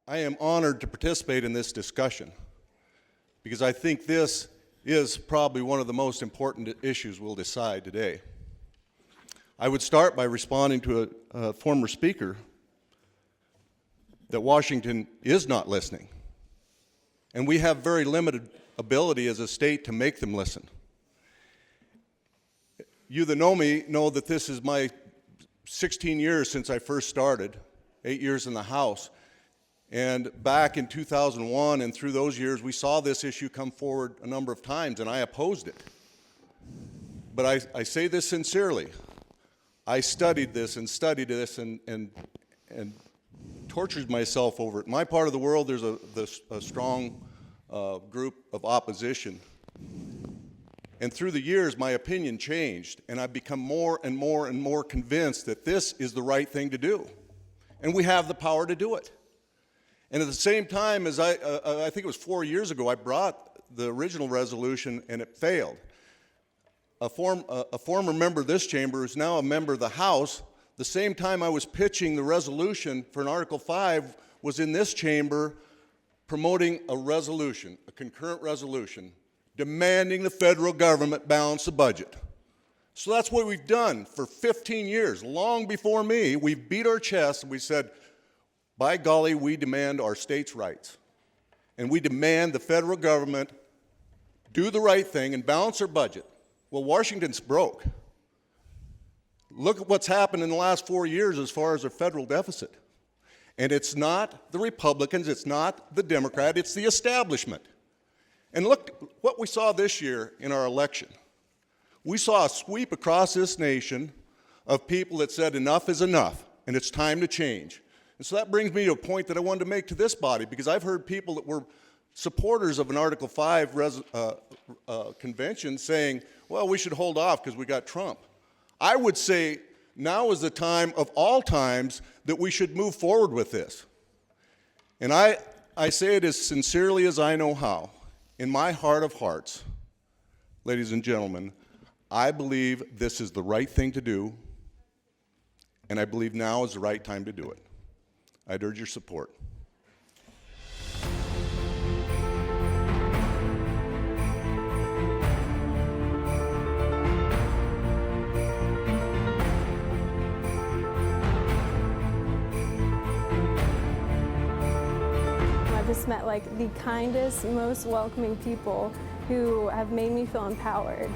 I am honored to participate in this discussion because I think this is probably one of the most important issues we'll decide today. I would start by responding to a former speaker that Washington is not listening, and we have very limited ability as a state to make them listen. You that know me know that this is my 16 years since I first started, 8 years in the House. And back in 2001 and through those years, we saw this issue come forward a number of times, and I opposed it. But I say this sincerely. I studied this and tortured myself over it. In my part of the world, there's a strong group of opposition. And through the years, my opinion changed, and I've become more and more and more convinced that this is the right thing to do. And we have the power to do it. And at the same time, as I think it was 4 years ago, I brought the original resolution and it failed. A former member of this chamber who's now a member of the House, the same time I was pitching the resolution for an Article 5 was in this chamber promoting a resolution, a concurrent resolution, demanding the federal government balance the budget. So that's what we've done for 15 years. Long before me, we beat our chests and we said, by golly, we demand our state's rights. And we demand the federal government do the right thing and balance their budget. Well, Washington's broke. Look at what's happened in the last 4 years as far as our federal deficit. And it's not the Republicans, it's not the Democrat, it's the establishment. And look what we saw this year in our election. We saw a sweep across this nation of people that said enough is enough and it's time to change. And so that brings me to a point that I wanted to make to this body, because I've heard people that were supporters of an Article 5 convention saying, well, we should hold off because we got Trump. I would say now is the time of all times that we should move forward with this. And I say it as sincerely as I know how. In my heart of hearts, ladies and gentlemen, I believe this is the right thing to do, and I believe now is the right time to do it. I'd urge your support. I've just met like the kindest, most welcoming people who have made me feel empowered.